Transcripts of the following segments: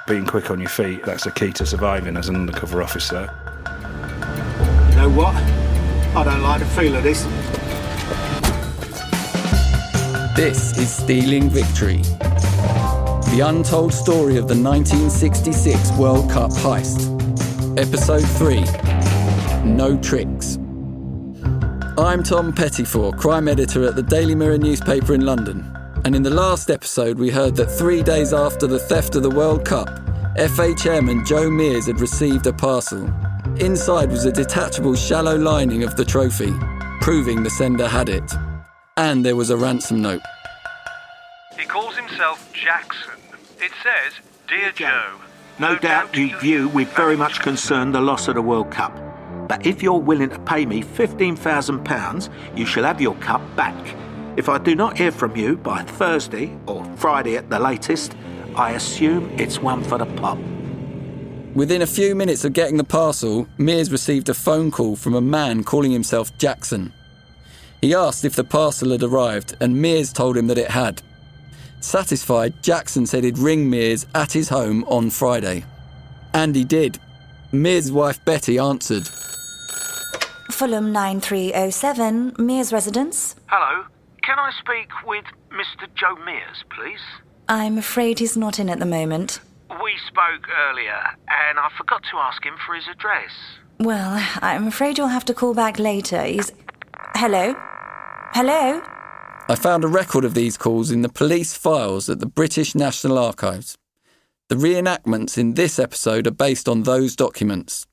Being quick on your feet, that's the key to surviving as an undercover officer. You know what? I don't like the feel of this. This is Stealing Victory, the untold story of the 1966 World Cup heist. Episode 3, No Tricks. I'm Tom Pettifor, crime editor at the Daily Mirror newspaper in London. And in the last episode, we heard that 3 days after the theft of the World Cup, FA chairman Joe Mears had received a parcel. Inside was a detachable shallow lining of the trophy, proving the sender had it. And there was a ransom note. He calls himself Jackson. It says, Dear Joe. No doubt you view with very much concern the loss of the World Cup. But if you're willing to pay me £15,000, you shall have your cup back. If I do not hear from you by Thursday or Friday at the latest, I assume it's one for the pot. Within a few minutes of getting the parcel, Mears received a phone call from a man calling himself Jackson. He asked if the parcel had arrived, and Mears told him that it had. Satisfied, Jackson said he'd ring Mears at his home on Friday. And he did. Mears' wife Betty answered. Fulham 9307, Mears residence. Hello. Can I speak with Mr. Joe Mears, please? I'm afraid he's not in at the moment. We spoke earlier, and I forgot to ask him for his address. Well, I'm afraid you'll have to call back later. Hello? Hello? I found a record of these calls in the police files at the British National Archives. The reenactments in this episode are based on those documents.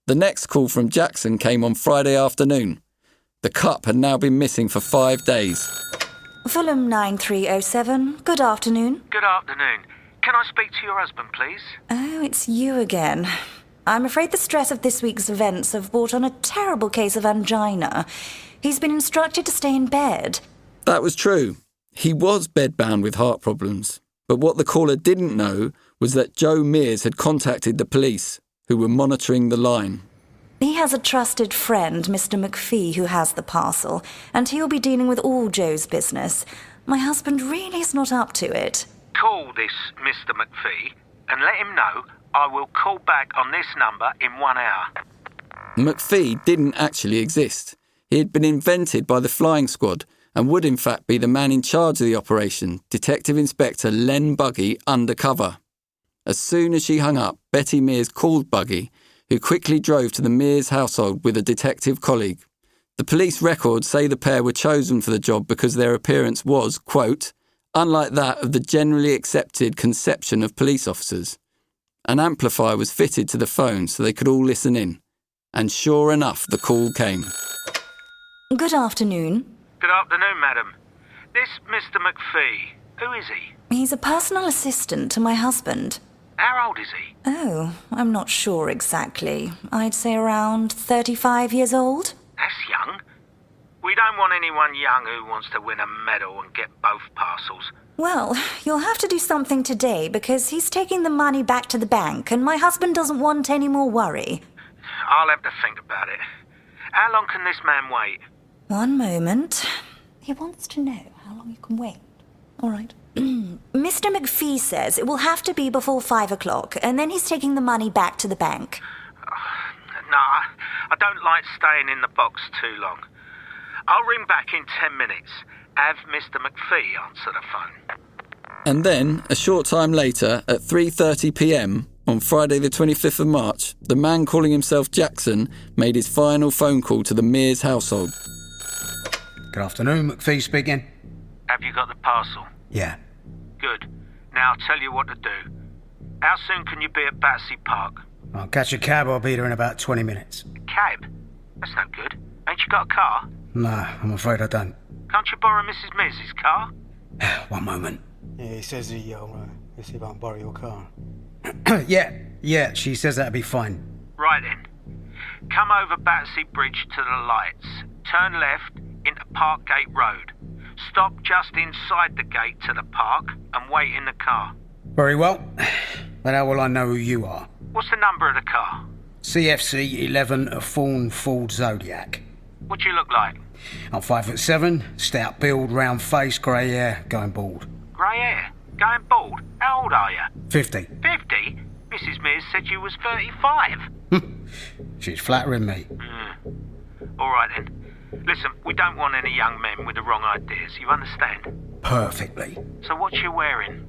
The next call from Jackson came on Friday afternoon. The cup had now been missing for 5 days. Fulham 9307, good afternoon. Good afternoon. Can I speak to your husband, please? Oh, it's you again. I'm afraid the stress of this week's events have brought on a terrible case of angina. He's been instructed to stay in bed. That was true. He was bedbound with heart problems. But what the caller didn't know was that Joe Mears had contacted the police, who were monitoring the line. He has a trusted friend, Mr. McPhee, who has the parcel, and he'll be dealing with all Joe's business. My husband really is not up to it. Call this Mr. McPhee and let him know I will call back on this number in 1 hour. McPhee didn't actually exist. He had been invented by the flying squad and would in fact be the man in charge of the operation, Detective Inspector Len Buggy, undercover. As soon as she hung up, Betty Mears called Buggy, who quickly drove to the Mears household with a detective colleague. The police records say the pair were chosen for the job because their appearance was, quote, unlike that of the generally accepted conception of police officers. An amplifier was fitted to the phone so they could all listen in. And sure enough, the call came. Good afternoon. Good afternoon, madam. This Mr. McPhee, who is he? He's a personal assistant to my husband. How old is he? Oh, I'm not sure exactly. I'd say around 35 years old. That's young. We don't want anyone young who wants to win a medal and get both parcels. Well, you'll have to do something today because he's taking the money back to the bank and my husband doesn't want any more worry. I'll have to think about it. How long can this man wait? One moment. He wants to know how long you can wait. All right. Mr. McPhee says it will have to be before 5 o'clock, and then he's taking the money back to the bank. No, I don't like staying in the box too long. I'll ring back in 10 minutes. Have Mr. McPhee answer the phone. And then, a short time later, at 3:30pm, on Friday the 25th of March, the man calling himself Jackson made his final phone call to the Mears household. Good afternoon, McPhee speaking. Have you got the parcel? Yeah. Good. Now I'll tell you what to do. How soon can you be at Battersea Park? I'll catch a cab. I'll be there in about 20 minutes. Cab? That's no good. Ain't you got a car? No, I'm afraid I don't. Can't you borrow Mrs. Mears' car? 1 moment. Yeah, he says he'll see if I can borrow your car. Yeah, she says that'll be fine. Right then. Come over Battersea Bridge to the lights. Turn left into Parkgate Road. Stop just inside the gate to the park and wait in the car. Very well. But how will I know who you are? What's the number of the car? CFC 11 Fawn Ford Zodiac. What do you look like? I'm 5'7", stout build, round face, grey hair, going bald. Grey hair? Going bald? How old are you? 50. 50? Mrs. Mears said you was 35. She's flattering me. All right then. Listen, we don't want any young men with the wrong ideas, you understand? Perfectly. So what you wearing?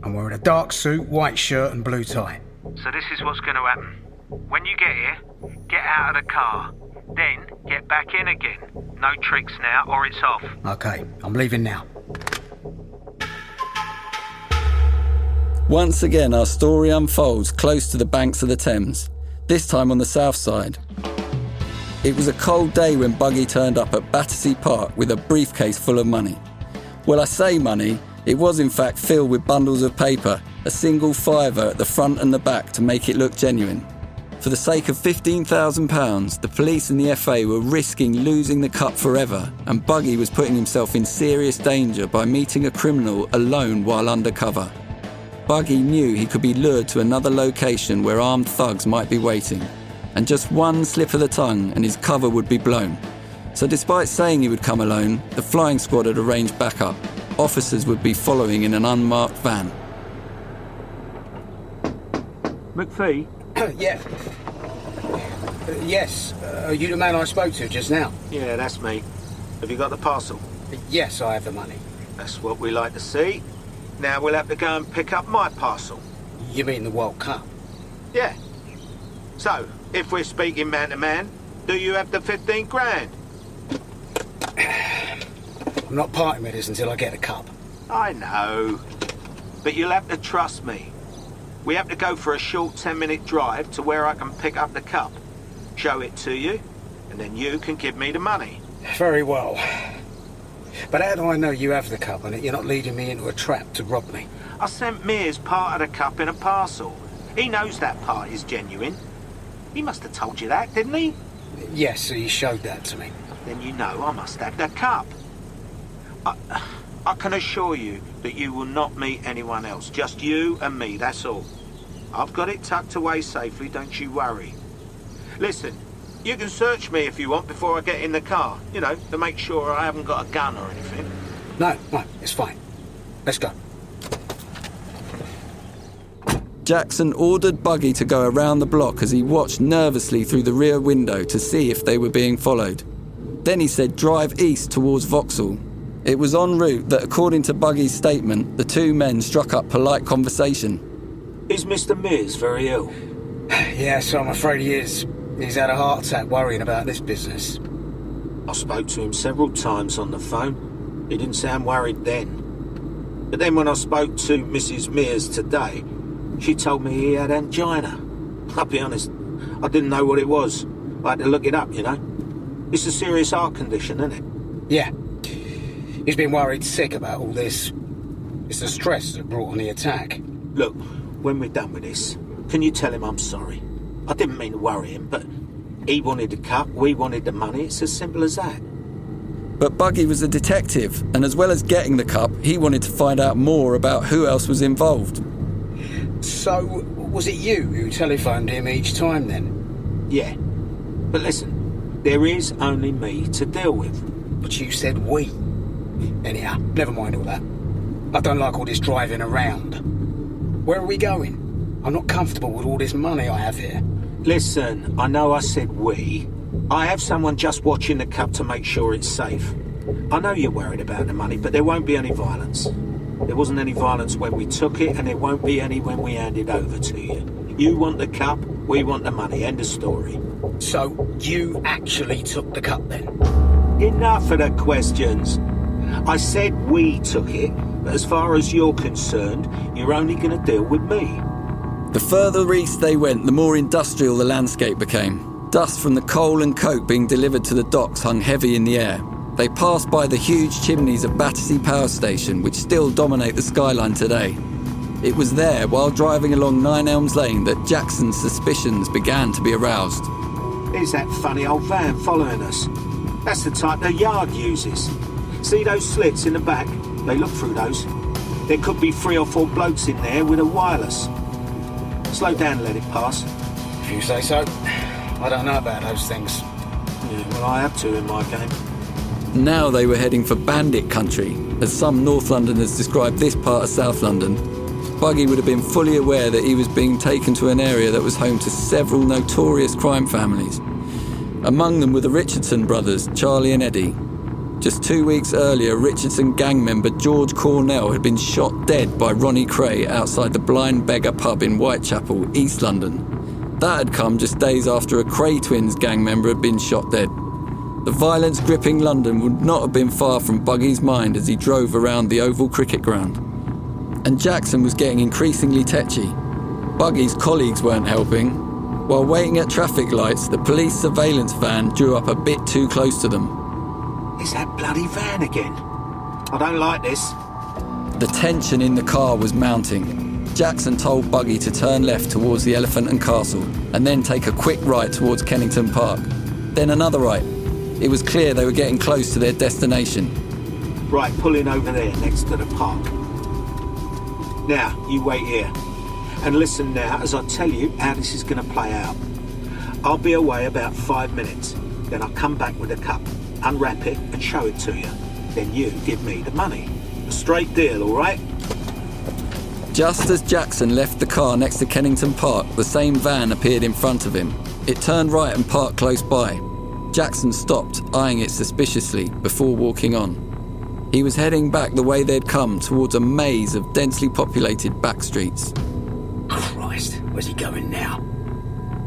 I'm wearing a dark suit, white shirt and blue tie. So this is what's going to happen. When you get here, get out of the car. Then get back in again. No tricks now, or it's off. Okay, I'm leaving now. Once again, our story unfolds close to the banks of the Thames, this time on the south side. It was a cold day when Buggy turned up at Battersea Park with a briefcase full of money. Well, I say money, it was in fact filled with bundles of paper, a single fiver at the front and the back to make it look genuine. For the sake of £15,000, the police and the FA were risking losing the cup forever, and Buggy was putting himself in serious danger by meeting a criminal alone while undercover. Buggy knew he could be lured to another location where armed thugs might be waiting, and just one slip of the tongue and his cover would be blown. So despite saying he would come alone, the flying squad had arranged backup. Officers would be following in an unmarked van. McPhee? Yeah. Yes. Are you the man I spoke to just now? Yeah, that's me. Have you got the parcel? Yes, I have the money. That's what we like to see. Now we'll have to go and pick up my parcel. You mean the World Cup? Yeah. So, if we're speaking man to man, do you have the 15 grand? I'm not parting with this until I get a cup. I know. But you'll have to trust me. We have to go for a short 10-minute drive to where I can pick up the cup, show it to you, and then you can give me the money. Very well. But how do I know you have the cup and that you're not leading me into a trap to rob me? I sent Mears part of the cup in a parcel. He knows that part is genuine. He must have told you that, didn't he? Yes, he showed that to me. Then you know I must have the cup. I can assure you that you will not meet anyone else. Just you and me, that's all. I've got it tucked away safely, don't you worry. Listen, you can search me if you want before I get in the car. You know, to make sure I haven't got a gun or anything. No, it's fine. Let's go. Jackson ordered Buggy to go around the block as he watched nervously through the rear window to see if they were being followed. Then he said drive east towards Vauxhall. It was en route that, according to Buggy's statement, the two men struck up polite conversation. Is Mr. Mears very ill? Yes, I'm afraid he is. He's had a heart attack worrying about this business. I spoke to him several times on the phone. He didn't sound worried then. But then when I spoke to Mrs. Mears today, she told me he had angina. I'll be honest, I didn't know what it was. I had to look it up, you know. It's a serious heart condition, isn't it? Yeah. He's been worried sick about all this. It's the stress that brought on the attack. Look, when we're done with this, can you tell him I'm sorry? I didn't mean to worry him, but he wanted the cup, we wanted the money. It's as simple as that. But Buggy was a detective, and as well as getting the cup, he wanted to find out more about who else was involved. So, was it you who telephoned him each time then? Yeah. But listen, there is only me to deal with. But you said we. Anyhow, never mind all that. I don't like all this driving around. Where are we going? I'm not comfortable with all this money I have here. Listen, I know I said we. I have someone just watching the cup to make sure it's safe. I know you're worried about the money, but there won't be any violence. There wasn't any violence when we took it, and there won't be any when we hand it over to you. You want the cup, we want the money. End of story. So, you actually took the cup then? Enough of the questions. I said we took it, but as far as you're concerned, you're only going to deal with me. The further east they went, the more industrial the landscape became. Dust from the coal and coke being delivered to the docks hung heavy in the air. They passed by the huge chimneys of Battersea Power Station, which still dominate the skyline today. It was there, while driving along Nine Elms Lane, that Jackson's suspicions began to be aroused. Here's that funny old van following us. That's the type the yard uses. See those slits in the back? They look through those. There could be 3 or 4 blokes in there with a wireless. Slow down and let it pass. If you say so. I don't know about those things. Yeah, well, I have to in my game. Now they were heading for bandit country, as some North Londoners described this part of South London. Buggy would have been fully aware that he was being taken to an area that was home to several notorious crime families. Among them were the Richardson brothers, Charlie and Eddie. Just 2 weeks earlier, Richardson gang member George Cornell had been shot dead by Ronnie Cray outside the Blind Beggar pub in Whitechapel, East London. That had come just days after a Cray twins gang member had been shot dead. The violence gripping London would not have been far from Buggy's mind as he drove around the Oval Cricket Ground. And Jackson was getting increasingly tetchy. Buggy's colleagues weren't helping. While waiting at traffic lights, the police surveillance van drew up a bit too close to them. It's that bloody van again. I don't like this. The tension in the car was mounting. Jackson told Buggy to turn left towards the Elephant and Castle and then take a quick right towards Kennington Park. Then another right. It was clear they were getting close to their destination. Right, pull in over there next to the park. Now, you wait here. And listen now as I tell you how this is going to play out. I'll be away about 5 minutes. Then I'll come back with a cup, unwrap it and show it to you. Then you give me the money. A straight deal, all right? Just as Jackson left the car next to Kennington Park, the same van appeared in front of him. It turned right and parked close by. Jackson stopped, eyeing it suspiciously, before walking on. He was heading back the way they'd come, towards a maze of densely populated back streets. Christ, where's he going now?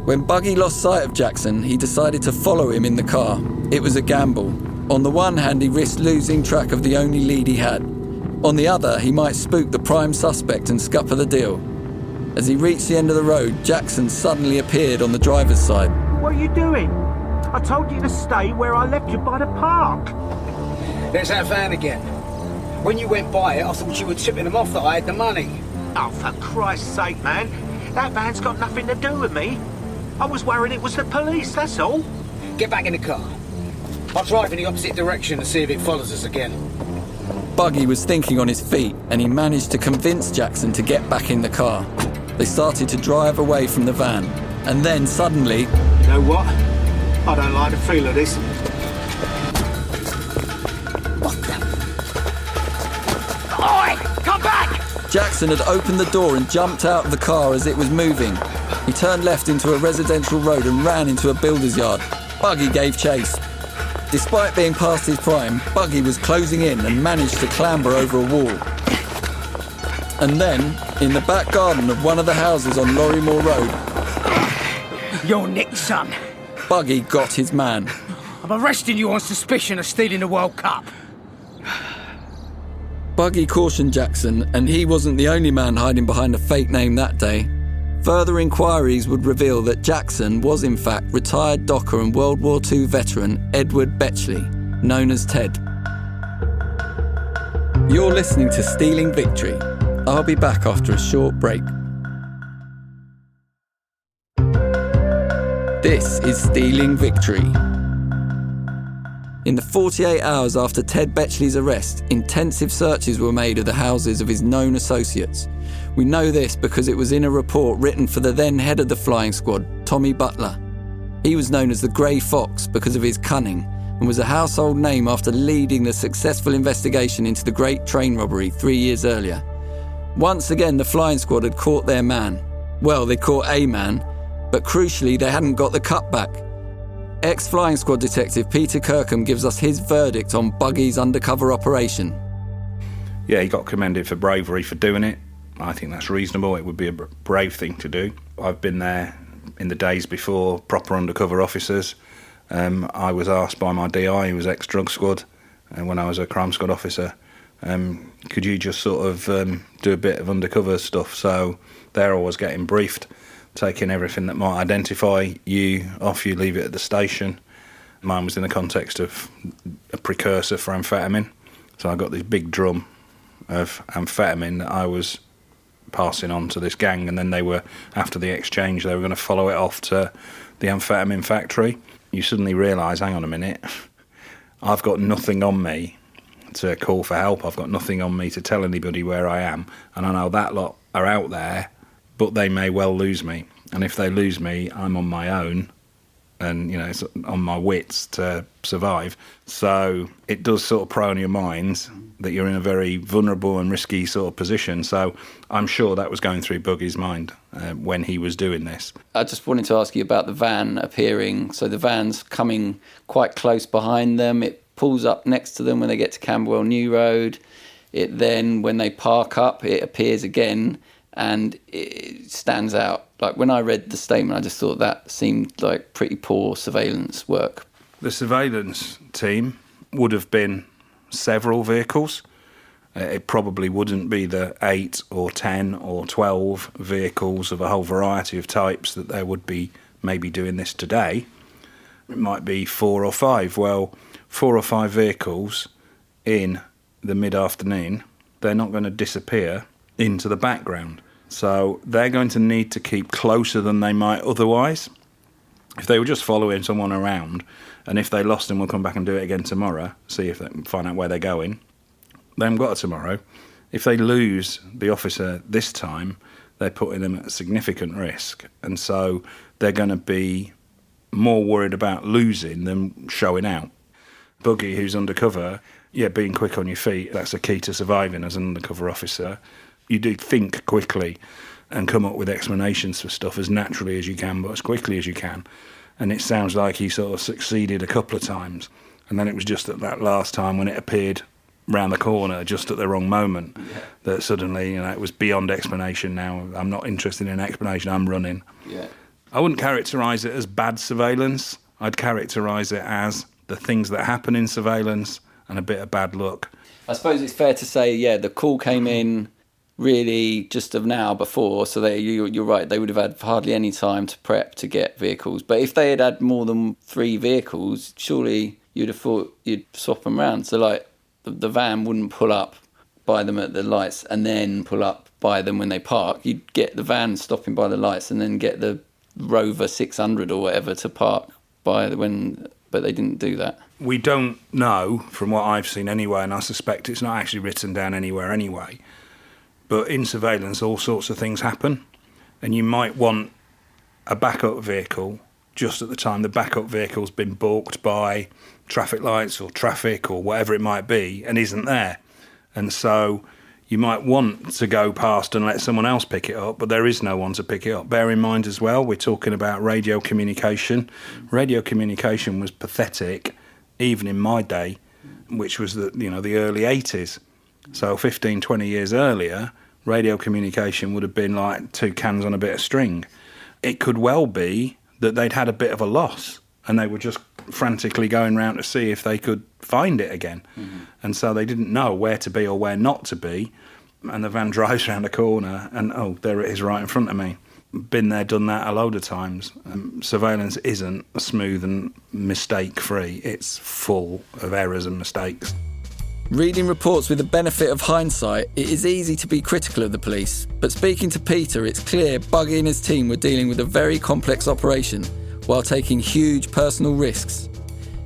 When Buggy lost sight of Jackson, he decided to follow him in the car. It was a gamble. On the one hand, he risked losing track of the only lead he had. On the other, he might spook the prime suspect and scupper the deal. As he reached the end of the road, Jackson suddenly appeared on the driver's side. What are you doing? I told you to stay where I left you by the park. There's that van again. When you went by it, I thought you were tipping them off that I had the money. Oh, for Christ's sake, man. That van's got nothing to do with me. I was worried it was the police, that's all. Get back in the car. I'll drive in the opposite direction and see if it follows us again. Buggy was thinking on his feet, and he managed to convince Jackson to get back in the car. They started to drive away from the van, and then suddenly... You know what? I don't like the feel of this. What the... Oi! Come back! Jackson had opened the door and jumped out of the car as it was moving. He turned left into a residential road and ran into a builder's yard. Buggy gave chase. Despite being past his prime, Buggy was closing in and managed to clamber over a wall. And then, in the back garden of one of the houses on Lorrimore Road... You're Nick, son. Buggy got his man. I'm arresting you on suspicion of stealing the World Cup. Buggy cautioned Jackson, and he wasn't the only man hiding behind a fake name that day. Further inquiries would reveal that Jackson was in fact retired docker and World War II veteran Edward Betchley, known as Ted. You're listening to Stealing Victory. I'll be back after a short break. This is Stealing Victory. In the 48 hours after Ted Betchley's arrest, intensive searches were made of the houses of his known associates. We know this because it was in a report written for the then head of the flying squad, Tommy Butler. He was known as the Grey Fox because of his cunning and was a household name after leading the successful investigation into the great train robbery 3 years earlier. Once again, the flying squad had caught their man. Well, they caught a man, but crucially, they hadn't got the cup back. Ex-flying squad detective Peter Kirkham gives us his verdict on Buggy's undercover operation. Yeah, he got commended for bravery for doing it. I think that's reasonable. It would be a brave thing to do. I've been there in the days before proper undercover officers. I was asked by my DI, who was ex-drug squad, and when I was a crime squad officer, could you just sort of do a bit of undercover stuff? So they're always getting briefed, taking everything that might identify you off you, leave it at the station. Mine was in the context of a precursor for amphetamine. So I got this big drum of amphetamine that I was passing on to this gang, and then they were, after the exchange, they were going to follow it off to the amphetamine factory. You suddenly realise, hang on a minute, I've got nothing on me to call for help. I've got nothing on me to tell anybody where I am, and I know that lot are out there, but they may well lose me. And if they lose me, I'm on my own, and, it's on my wits to survive. So it does sort of prey on your mind that you're in a very vulnerable and risky sort of position. So I'm sure that was going through Buggy's mind when he was doing this. I just wanted to ask you about the van appearing. So the van's coming quite close behind them. It pulls up next to them when they get to Camberwell New Road. It then, when they park up, it appears again and it stands out. Like, when I read the statement, I just thought that seemed like pretty poor surveillance work. The surveillance team would have been several vehicles. It probably wouldn't be the 8 or 10 or 12 vehicles of a whole variety of types that they would be maybe doing this today. It might be 4 or 5. Well, 4 or 5 vehicles in the mid-afternoon, they're not going to disappear into the background. So they're going to need to keep closer than they might otherwise. If they were just following someone around, and if they lost them, we'll come back and do it again tomorrow, see if they can find out where they're going. They haven't got it tomorrow. If they lose the officer this time, they're putting them at significant risk. And so they're going to be more worried about losing than showing out. Buggy, who's undercover, being quick on your feet, that's a key to surviving as an undercover officer. You do think quickly and come up with explanations for stuff as naturally as you can, but as quickly as you can. And it sounds like he sort of succeeded a couple of times. And then it was just at that last time when it appeared round the corner, just at the wrong moment, that suddenly, it was beyond explanation now. I'm not interested in explanation, I'm running. Yeah. I wouldn't characterise it as bad surveillance. I'd characterise it as the things that happen in surveillance and a bit of bad luck. I suppose it's fair to say, the call came in really just of now before, so you're right, they would have had hardly any time to prep to get vehicles. But if they had had more than 3 vehicles, surely you'd have thought you'd swap them around. So, like, the van wouldn't pull up by them at the lights and then pull up by them when they park. You'd get the van stopping by the lights and then get the Rover 600 or whatever to park by but they didn't do that. We don't know, from what I've seen anyway, and I suspect it's not actually written down anywhere anyway, but in surveillance all sorts of things happen, and you might want a backup vehicle just at the time the backup vehicle's been balked by traffic lights or traffic or whatever it might be and isn't there. And so you might want to go past and let someone else pick it up, but there is no one to pick it up. Bear in mind as well, we're talking about radio communication. Radio communication was pathetic, even in my day, which was the early 80s. So 15, 20 years earlier, radio communication would have been like 2 cans on a bit of string. It could well be that they'd had a bit of a loss and they were just frantically going round to see if they could find it again. Mm-hmm. And so they didn't know where to be or where not to be. And the van drives round a corner and, there it is right in front of me. Been there, done that a load of times. Surveillance isn't smooth and mistake-free. It's full of errors and mistakes. Reading reports with the benefit of hindsight, it is easy to be critical of the police. But speaking to Peter, it's clear Buggy and his team were dealing with a very complex operation while taking huge personal risks.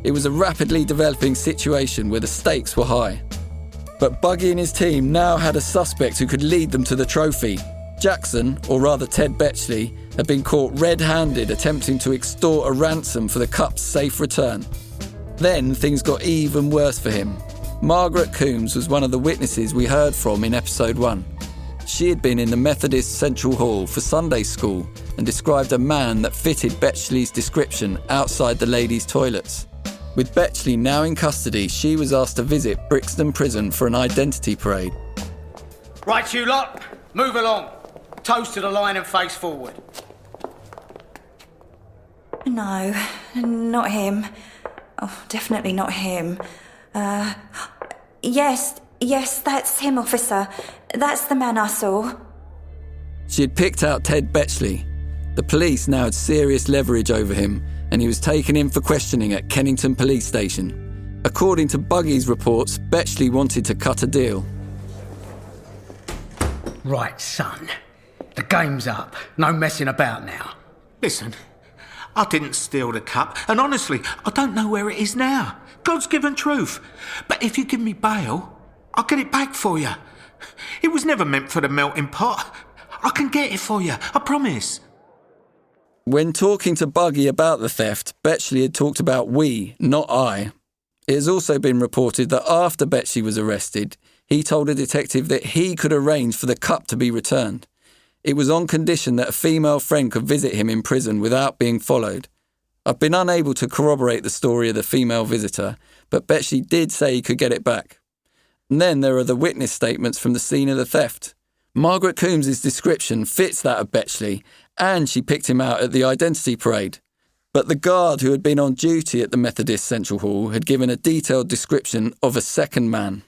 It was a rapidly developing situation where the stakes were high. But Buggy and his team now had a suspect who could lead them to the trophy. Jackson, or rather Ted Betchley, had been caught red-handed attempting to extort a ransom for the Cup's safe return. Then things got even worse for him. Margaret Coombs was one of the witnesses we heard from in episode 1. She had been in the Methodist Central Hall for Sunday school and described a man that fitted Betchley's description outside the ladies' toilets. With Betchley now in custody, she was asked to visit Brixton Prison for an identity parade. Right, you lot, move along. Toes to the line and face forward. No, not him. Oh, definitely not him. Yes, that's him, officer. That's the man I saw. She had picked out Ted Betchley. The police now had serious leverage over him, and he was taken in for questioning at Kennington Police Station. According to Buggy's reports, Betchley wanted to cut a deal. Right, son. The game's up. No messing about now. Listen, I didn't steal the cup, and honestly, I don't know where it is now. God's given truth. But if you give me bail, I'll get it back for you. It was never meant for the melting pot. I can get it for you, I promise. When talking to Buggy about the theft, Betchley had talked about we, not I. It has also been reported that after Betchley was arrested, he told a detective that he could arrange for the cup to be returned. It was on condition that a female friend could visit him in prison without being followed. I've been unable to corroborate the story of the female visitor, but Betchley did say he could get it back. And then there are the witness statements from the scene of the theft. Margaret Coombs' description fits that of Betchley, and she picked him out at the identity parade. But the guard who had been on duty at the Methodist Central Hall had given a detailed description of a second man.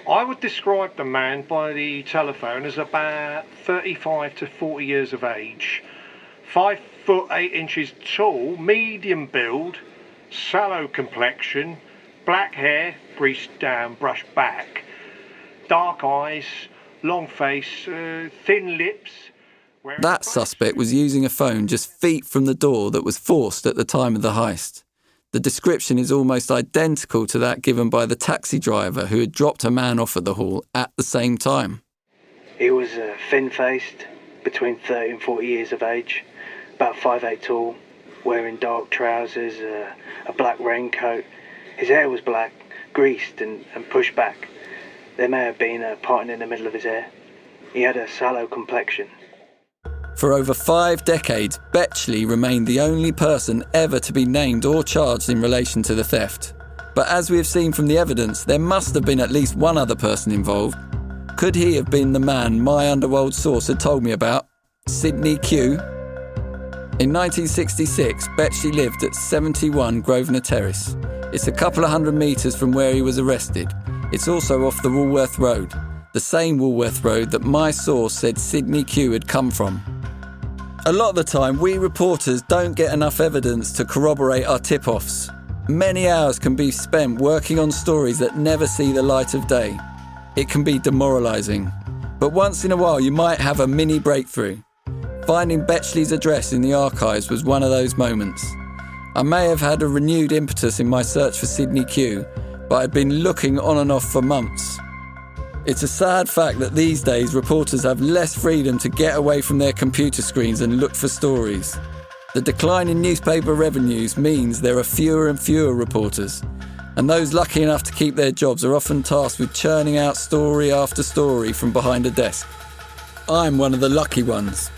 I would describe the man by the telephone as about 35 to 40 years of age, 5 foot 8 inches tall, medium build, sallow complexion, black hair, greased down, brushed back, dark eyes, long face, thin lips. That suspect was using a phone just feet from the door that was forced at the time of the heist. The description is almost identical to that given by the taxi driver who had dropped a man off at the hall at the same time. He was thin-faced, between 30 and 40 years of age, about 5'8" tall, wearing dark trousers, a black raincoat. His hair was black, greased and pushed back. There may have been a parting in the middle of his hair. He had a sallow complexion. For over 5 decades, Betchley remained the only person ever to be named or charged in relation to the theft. But as we have seen from the evidence, there must have been at least one other person involved. Could he have been the man my underworld source had told me about? Sidney Q? In 1966, Betchley lived at 71 Grosvenor Terrace. It's a couple of hundred metres from where he was arrested. It's also off the Woolworth Road, the same Woolworth Road that my source said Sidney Q had come from. A lot of the time, we reporters don't get enough evidence to corroborate our tip-offs. Many hours can be spent working on stories that never see the light of day. It can be demoralising. But once in a while, you might have a mini breakthrough. Finding Betchley's address in the archives was one of those moments. I may have had a renewed impetus in my search for Sidney Q, but I'd been looking on and off for months. It's a sad fact that these days reporters have less freedom to get away from their computer screens and look for stories. The decline in newspaper revenues means there are fewer and fewer reporters, and those lucky enough to keep their jobs are often tasked with churning out story after story from behind a desk. I'm one of the lucky ones.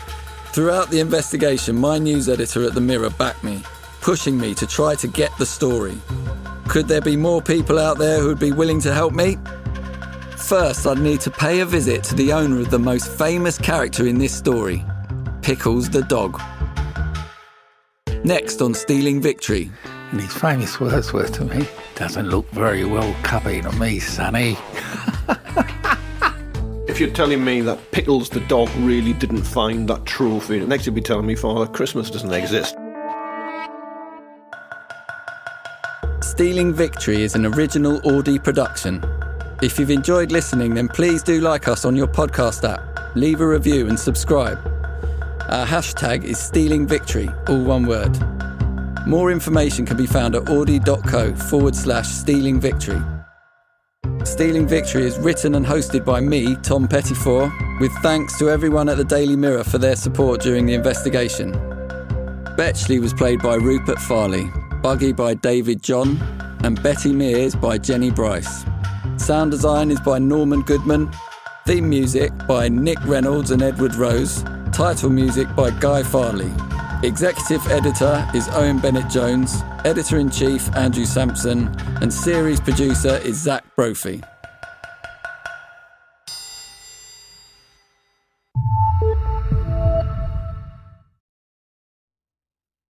Throughout the investigation, my news editor at the Mirror backed me, pushing me to try to get the story. Could there be more people out there who would be willing to help me? First, I'd need to pay a visit to the owner of the most famous character in this story, Pickles the dog. Next on Stealing Victory. And his famous words were to me, "Doesn't look very well cubby to me, sonny." If you're telling me that Pickles the dog really didn't find that trophy, next you'd be telling me Father Christmas doesn't exist. Stealing Victory is an original Auddy production. If you've enjoyed listening, then please do like us on your podcast app, leave a review and subscribe. Our hashtag is Stealing Victory, all one word. More information can be found at audi.co/Stealing Victory. Stealing Victory is written and hosted by me, Tom Pettifor, with thanks to everyone at the Daily Mirror for their support during the investigation. Betchley was played by Rupert Farley, Buggy by David John, and Betty Mears by Jenny Bryce. Sound design is by Norman Goodman. Theme music by Nick Reynolds and Edward Rose. Title music by Guy Farley. Executive editor is Owen Bennett-Jones. Editor-in-chief Andrew Sampson. And series producer is Zach Brophy.